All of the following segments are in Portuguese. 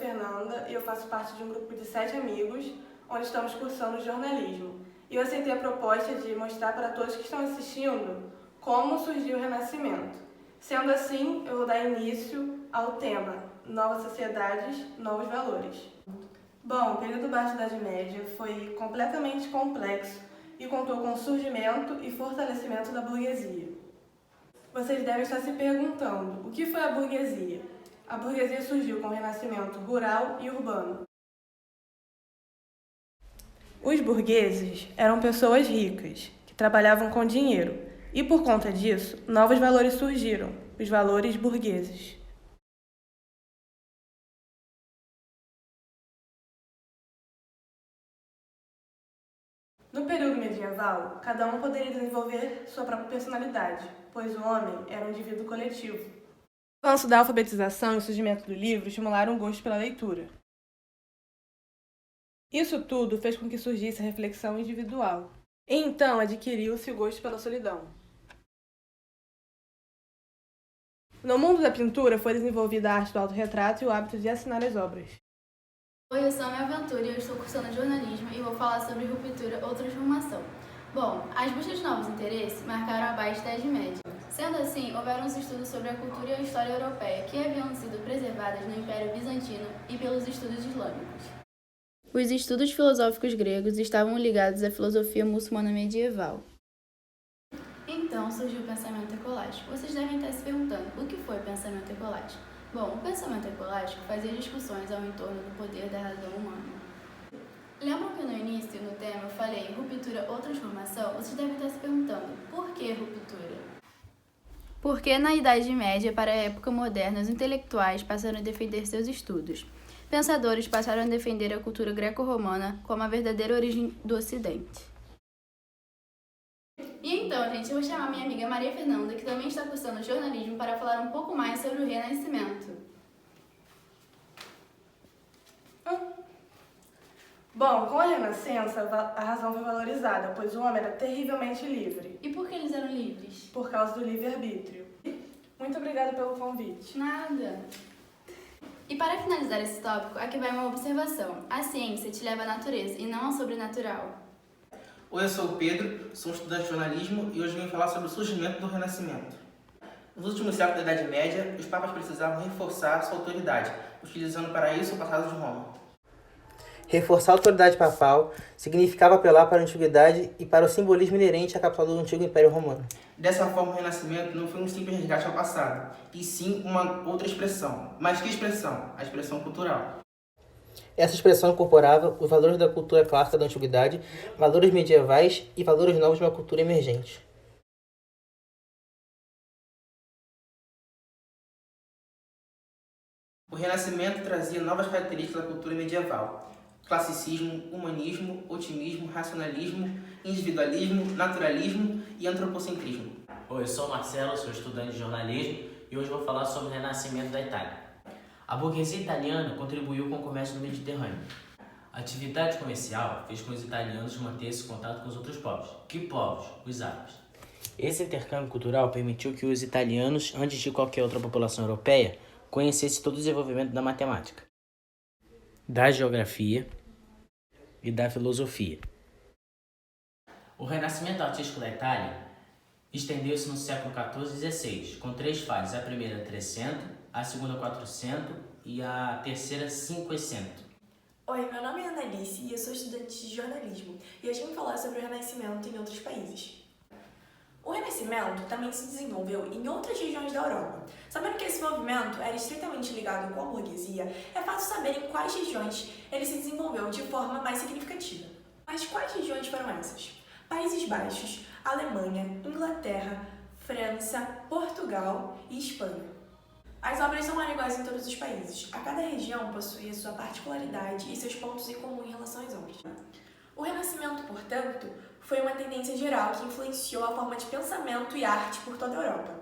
Fernanda e eu faço parte de um grupo de 7 amigos, onde estamos cursando jornalismo. E eu aceitei a proposta de mostrar para todos que estão assistindo como surgiu o Renascimento. Sendo assim, eu vou dar início ao tema Novas Sociedades, Novos Valores. Bom, o período baixo da Idade Média foi completamente complexo e contou com o surgimento e fortalecimento da burguesia. Vocês devem estar se perguntando, o que foi a burguesia? A burguesia surgiu com o renascimento rural e urbano. Os burgueses eram pessoas ricas, que trabalhavam com dinheiro, e por conta disso, novos valores surgiram, os valores burgueses. No período medieval, cada um poderia desenvolver sua própria personalidade, pois o homem era um indivíduo coletivo. O avanço da alfabetização e o surgimento do livro estimularam o gosto pela leitura. Isso tudo fez com que surgisse a reflexão individual. E então adquiriu-se o gosto pela solidão. No mundo da pintura foi desenvolvida a arte do autorretrato e o hábito de assinar as obras. Oi, eu sou a Minha Aventura e eu estou cursando jornalismo e vou falar sobre ruptura ou transformação. Bom, as buscas de novos interesses marcaram a baixa Idade Média. Sendo assim, houveram os estudos sobre a cultura e a história europeia que haviam sido preservadas no Império Bizantino e pelos estudos islâmicos. Os estudos filosóficos gregos estavam ligados à filosofia muçulmana medieval. Então surgiu o pensamento ecolástico. Vocês devem estar se perguntando, o que foi o pensamento ecolástico? Bom, o pensamento ecolástico fazia discussões ao entorno do poder da razão humana. Lembram que no início, no tema, eu falei ruptura ou transformação? Vocês devem estar se perguntando, por que ruptura? Porque na Idade Média, para a época moderna, os intelectuais passaram a defender seus estudos. Pensadores passaram a defender a cultura greco-romana como a verdadeira origem do Ocidente. E então, gente, eu vou chamar minha amiga Maria Fernanda, que também está cursando jornalismo, para falar um pouco mais sobre o Renascimento. Bom, com a Renascença, a razão foi valorizada, pois o homem era terrivelmente livre. E por que eles eram livres? Por causa do livre-arbítrio. Muito obrigada pelo convite. Nada. E para finalizar esse tópico, aqui vai uma observação. A ciência te leva à natureza e não ao sobrenatural. Oi, eu sou o Pedro, sou estudante de jornalismo e hoje vim falar sobre o surgimento do Renascimento. Nos últimos séculos da Idade Média, os papas precisavam reforçar sua autoridade, utilizando para isso o passado de Roma. Reforçar a autoridade papal significava apelar para a antiguidade e para o simbolismo inerente à capital do antigo Império Romano. Dessa forma, o Renascimento não foi um simples resgate ao passado, e sim uma outra expressão. Mas que expressão? A expressão cultural. Essa expressão incorporava os valores da cultura clássica da antiguidade, valores medievais e valores novos de uma cultura emergente. O Renascimento trazia novas características da cultura medieval: classicismo, humanismo, otimismo, racionalismo, individualismo, naturalismo e antropocentrismo. Oi, eu sou o Marcelo, sou estudante de jornalismo e hoje vou falar sobre o Renascimento da Itália. A burguesia italiana contribuiu com o comércio no Mediterrâneo. A atividade comercial fez com que os italianos mantessem contato com os outros povos. Que povos? Os árabes. Esse intercâmbio cultural permitiu que os italianos, antes de qualquer outra população europeia, conhecessem todo o desenvolvimento da matemática, da geografia e da filosofia. O renascimento artístico da Itália estendeu-se no século XIV e XVI, com 3 fases: a primeira 300, a segunda 400 e a terceira 500. Oi, meu nome é Annalice e eu sou estudante de jornalismo e hoje vim falar sobre o Renascimento em outros países. O Renascimento também se desenvolveu em outras regiões da Europa. Sabendo que esse movimento era estritamente ligado com a burguesia, é fácil saber em quais regiões ele se desenvolveu de forma mais significativa. Mas quais regiões foram essas? Países Baixos, Alemanha, Inglaterra, França, Portugal e Espanha. As obras não eram iguais em todos os países. A cada região possuía sua particularidade e seus pontos em comum em relação às obras. O Renascimento, portanto, foi uma tendência geral que influenciou a forma de pensamento e arte por toda a Europa.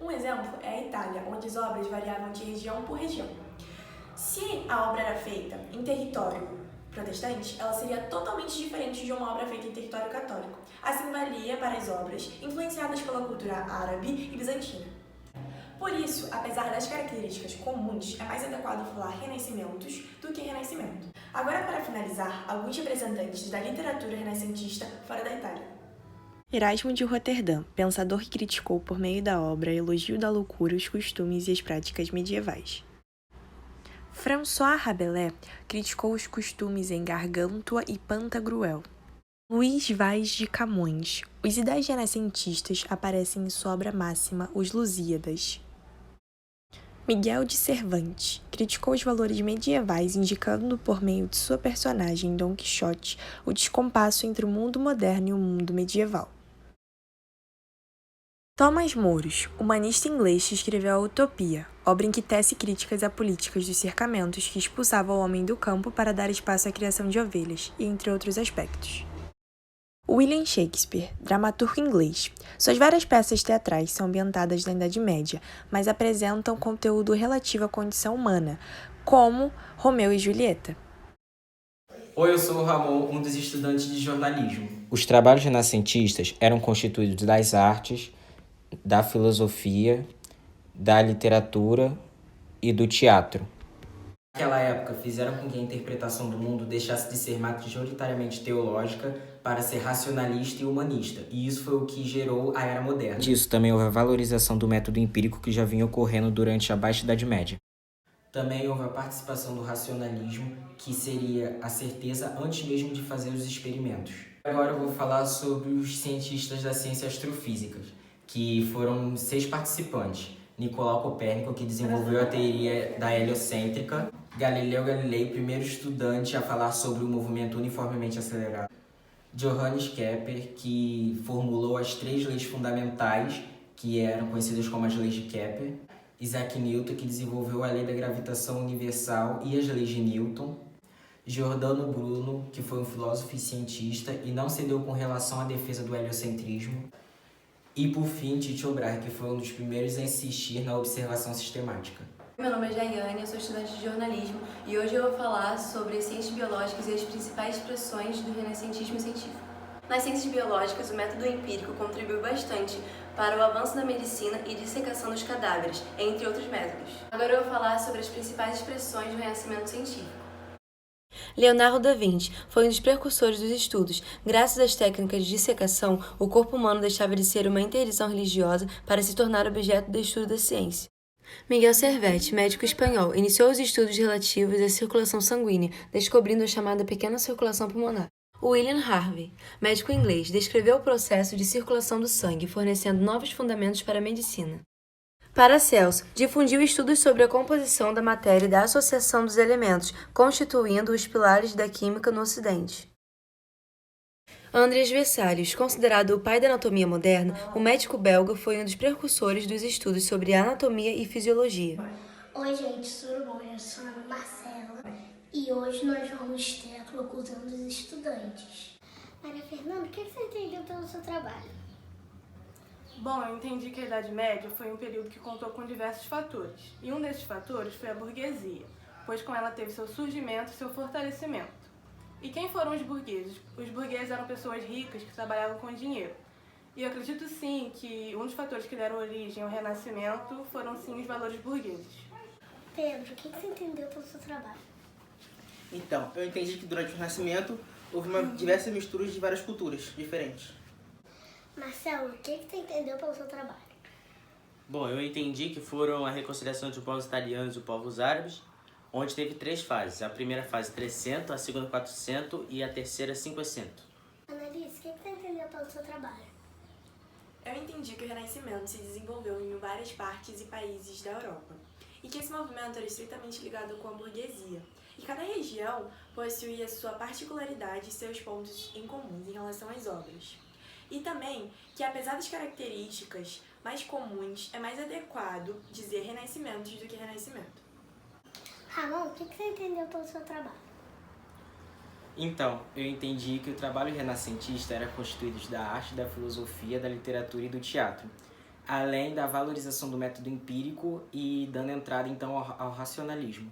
Um exemplo é a Itália, onde as obras variavam de região por região. Se a obra era feita em território protestante, ela seria totalmente diferente de uma obra feita em território católico. Assim valia para as obras influenciadas pela cultura árabe e bizantina. Por isso, apesar das características comuns, é mais adequado falar renascimentos do que renascimento. Agora, para finalizar, alguns representantes da literatura renascentista fora da Itália. Erasmo de Roterdã, pensador que criticou por meio da obra Elogio da Loucura os costumes e as práticas medievais. François Rabelais criticou os costumes em Gargantua e Pantagruel. Luís Vaz de Camões. Os ideais renascentistas aparecem em sua obra máxima, Os Lusíadas. Miguel de Cervantes criticou os valores medievais, indicando por meio de sua personagem Dom Quixote o descompasso entre o mundo moderno e o mundo medieval. Thomas More, humanista inglês que escreveu a Utopia, obra em que tece críticas a políticas dos cercamentos que expulsavam o homem do campo para dar espaço à criação de ovelhas, e entre outros aspectos. William Shakespeare, dramaturgo inglês. Suas várias peças teatrais são ambientadas na Idade Média, mas apresentam conteúdo relativo à condição humana, como Romeu e Julieta. Oi, eu sou o Ramon, um dos estudantes de jornalismo. Os trabalhos renascentistas eram constituídos das artes, da filosofia, da literatura e do teatro. Naquela época, fizeram com que a interpretação do mundo deixasse de ser majoritariamente teológica para ser racionalista e humanista, e isso foi o que gerou a Era Moderna. Disso também houve a valorização do método empírico que já vinha ocorrendo durante a Baixa Idade Média. Também houve a participação do racionalismo, que seria a certeza antes mesmo de fazer os experimentos. Agora eu vou falar sobre os cientistas da ciência astrofísica, que foram 6 participantes. Nicolau Copérnico, que desenvolveu a teoria da heliocêntrica. Galileu Galilei, primeiro estudante a falar sobre o movimento uniformemente acelerado. Johannes Kepler, que formulou as 3 leis fundamentais, que eram conhecidas como as leis de Kepler. Isaac Newton, que desenvolveu a lei da gravitação universal e as leis de Newton. Giordano Bruno, que foi um filósofo e cientista e não cedeu com relação à defesa do heliocentrismo. E, por fim, Tycho Brahe, que foi um dos primeiros a insistir na observação sistemática. Meu nome é Jaiane, eu sou estudante de jornalismo e hoje eu vou falar sobre as ciências biológicas e as principais expressões do renascentismo científico. Nas ciências biológicas, o método empírico contribuiu bastante para o avanço da medicina e dissecação dos cadáveres, entre outros métodos. Agora eu vou falar sobre as principais expressões do renascimento científico. Leonardo da Vinci foi um dos precursores dos estudos. Graças às técnicas de dissecação, o corpo humano deixava de ser uma interdição religiosa para se tornar objeto de estudo da ciência. Miguel Servet, médico espanhol, iniciou os estudos relativos à circulação sanguínea, descobrindo a chamada pequena circulação pulmonar. William Harvey, médico inglês, descreveu o processo de circulação do sangue, fornecendo novos fundamentos para a medicina. Paracelso difundiu estudos sobre a composição da matéria e da associação dos elementos, constituindo os pilares da química no Ocidente. Andreas Vesalius, considerado o pai da anatomia moderna, o médico belga foi um dos precursores dos estudos sobre anatomia e fisiologia. Oi, gente, tudo bom? Eu sou a Ana Marcela e hoje nós vamos ter a conclusão dos estudantes. Maria Fernanda, o que você entendeu pelo seu trabalho? Bom, eu entendi que a Idade Média foi um período que contou com diversos fatores, e um desses fatores foi a burguesia, pois com ela teve seu surgimento e seu fortalecimento. E quem foram os burgueses? Os burgueses eram pessoas ricas que trabalhavam com dinheiro. E eu acredito sim que um dos fatores que deram origem ao Renascimento foram sim os valores burgueses. Pedro, o que você entendeu pelo seu trabalho? Então, eu entendi que durante o Renascimento houve diversas misturas de várias culturas diferentes. Marcelo, o que você entendeu pelo seu trabalho? Bom, eu entendi que foram a reconciliação de povos italianos e povos árabes, onde teve 3 fases. A primeira fase 300, a segunda 400 e a terceira 500. Annalise, o que você entendeu pelo seu trabalho? Eu entendi que o Renascimento se desenvolveu em várias partes e países da Europa, e que esse movimento era estritamente ligado com a burguesia, e cada região possuía sua particularidade e seus pontos em comuns em relação às obras. E também que, apesar das características mais comuns, é mais adequado dizer renascimentos do que renascimento. Ramon, o que você entendeu pelo seu trabalho? Então, eu entendi que o trabalho renascentista era constituído da arte, da filosofia, da literatura e do teatro, além da valorização do método empírico e dando entrada então ao racionalismo.